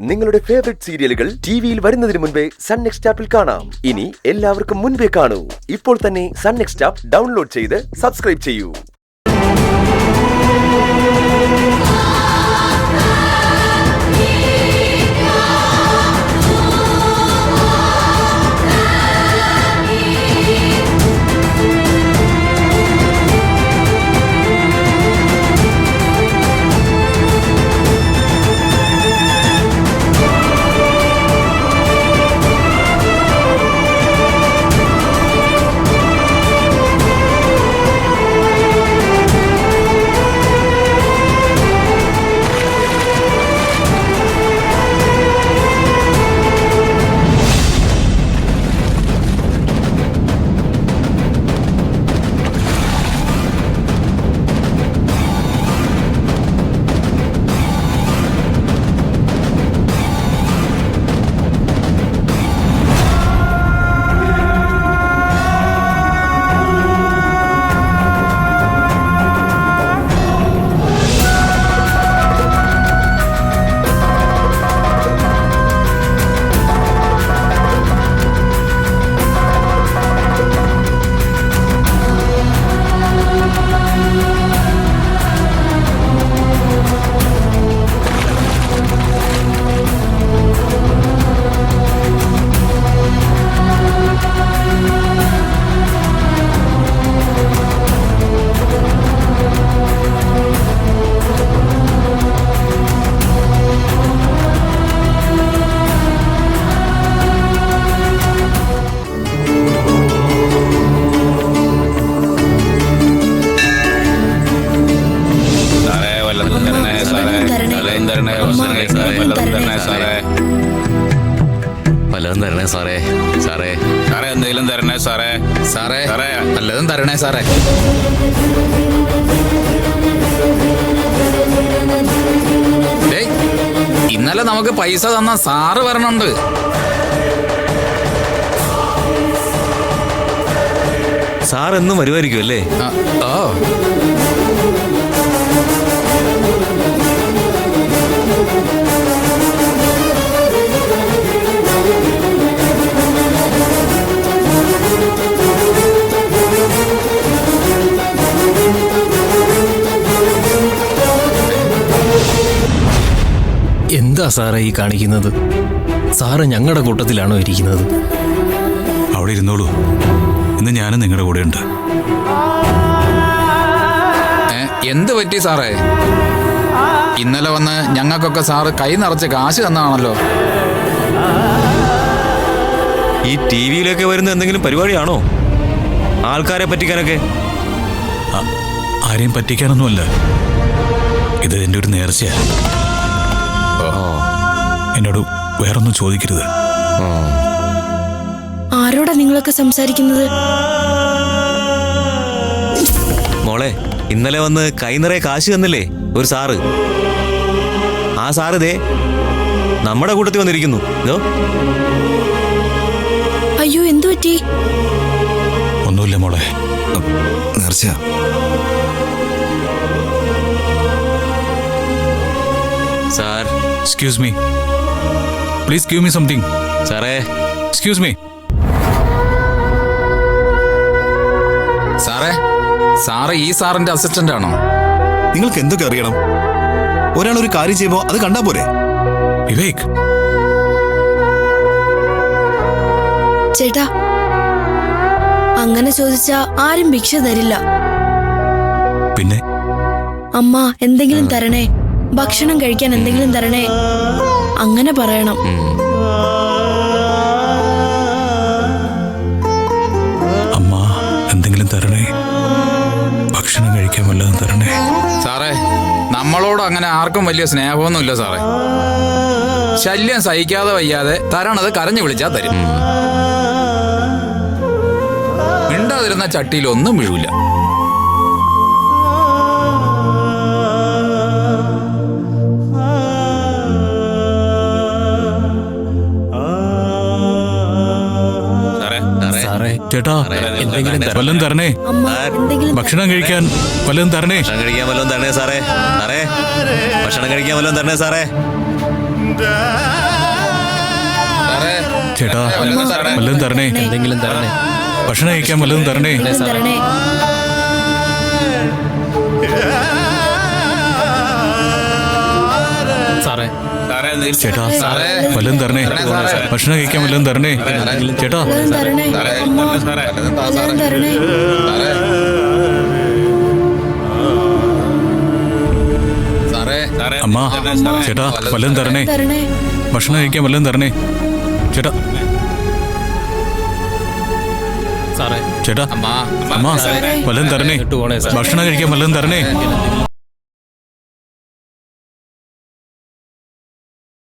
നിങ്ങളുടെ ഫേവറേറ്റ് സീരിയലുകൾ ടിവിയിൽ വരുന്നതിന് മുൻപേ സൺ നെക്സ്റ്റ് ആപ്പിൽ കാണാം. ഇനി എല്ലാവർക്കും മുൻപേ കാണൂ. ഇപ്പോൾ തന്നെ സൺ നെക്സ്റ്റ് ആപ്പ് ഡൗൺലോഡ് ചെയ്ത് സബ്സ്ക്രൈബ് ചെയ്യൂ. വല്ലതും തരണേ സാറേ. സാറേ സാറേ എന്തെങ്കിലും തരണേ സാറേ. സാറേ സാറേ വല്ലതും തരണേ സാറേ. ഇന്നലെ നമുക്ക് പൈസ തന്ന സാറ് വരണുണ്ട്. സാർ എന്നും വരുമായിരിക്കും അല്ലേ? ഓ എന്താ സാറേ ഈ കാണിക്കുന്നത്? സാറ് ഞങ്ങളുടെ കൂട്ടത്തിലാണോ ഇരിക്കുന്നത്? അവിടെ ഇരുന്നോളൂ, ഇന്ന് ഞാനും നിങ്ങളുടെ കൂടെ ഉണ്ട്. എന്ത് പറ്റി സാറേ? ഇന്നലെ വന്ന് ഞങ്ങൾക്കൊക്കെ സാറ് കൈ നിറച്ച് കാശ് തന്നാണല്ലോ. ഈ ടി വിയിലൊക്കെ വരുന്ന എന്തെങ്കിലും പരിപാടിയാണോ? ആൾക്കാരെ പറ്റിക്കാനൊക്കെ? ആരെയും പറ്റിക്കാനൊന്നുമല്ല, ഇത് എൻ്റെ ഒരു നേർച്ചയാണ്. എന്നോട് വേറൊന്നും ചോദിക്കരുത്. ആരോടാ നിങ്ങളൊക്കെ സംസാരിക്കുന്നത്? മോളെ, ഇന്നലെ വന്ന് കൈ നിറയെ കാശ് തന്നില്ലേ ഒരു സാറ്? ആ സാറ് ദേ നമ്മുടെ കൂട്ടത്തിൽ വന്നിരിക്കുന്നു. അയ്യോ, എന്തു പറ്റി? ഒന്നുമില്ല മോളെ, നേർച്ച. Sir, excuse me, please give me something. സാറേ, എക്സ്ക്യൂസ് മീ. സാറേ, സാറ് ഈ സാറിന്റെ അസിസ്റ്റന്റ് ആണോ? നിങ്ങൾക്ക് എന്തൊക്കെ അറിയണം? ഒരാൾ ഒരു കാര്യം ചെയ്യുമ്പോ അത് കണ്ടാ പോരെ? വിവേക്, ചേട്ടാ, അങ്ങനെ ചോദിച്ചാ ആരും ഭിക്ഷ തരില്ല. പിന്നെ അമ്മ എന്തെങ്കിലും തരണേ, ഭക്ഷണം കഴിക്കാൻ എന്തെങ്കിലും തരണേ, അങ്ങനെ പറയണം. അമ്മ എന്തെങ്കിലും തരണേ, ഭക്ഷണം കഴിക്കാൻ വല്ലതും തരണേ. സാറേ, നമ്മളോട് അങ്ങനെ ആർക്കും വലിയ സ്നേഹമൊന്നുമില്ല സാറേ. ശല്യം സഹിക്കാതെ വയ്യാതെ തരണത് കരഞ്ഞു വിളിച്ചാൽ തരും. മിണ്ടാതിരുന്ന ചട്ടിയിൽ ഒന്നും വീഴൂല. സാറേ ചേട്ടാ, എന്തെങ്കിലും വല്ലതും തരണേ. അമ്മ എന്തെങ്കിലും ഭക്ഷണം കഴിക്കാൻ വല്ലതും തരണേ. ഭക്ഷണം കഴിക്കാൻ വല്ലതും തരണേ സാറേ. സാറേ, ഭക്ഷണം കഴിക്കാൻ വല്ലതും തരണേ സാറേ. സാറേ ചേട്ടാ വല്ലതും തരണേ. എന്തെങ്കിലും തരണേ. ഭക്ഷണം കഴിക്കാൻ വല്ലതും തരണേ. എന്തെങ്കിലും തരണേ. സാറേ ചേട്ടാ സാറേ. വല്ലതും തരണേ. സാറേ. ഭക്ഷണം കഴിക്കാൻ വല്ലതും തരണേ. ചേട്ടാ വല്ലതും തരണേ. അമ്മ, വല്ലതും തരണേ. സാറേ അമ്മ ചേട്ടാ വല്ലതും തരണേ. തരണേ. ഭക്ഷണം കഴിക്കാൻ വല്ലതും തരണേ. ചേട്ടാ സാറേ ചേട്ടാ അമ്മ അമ്മ വല്ലതും തരണേ. ഇട്ട് പോണേ സാർ. ഭക്ഷണം കഴിക്കാൻ വല്ലതും തരണേ.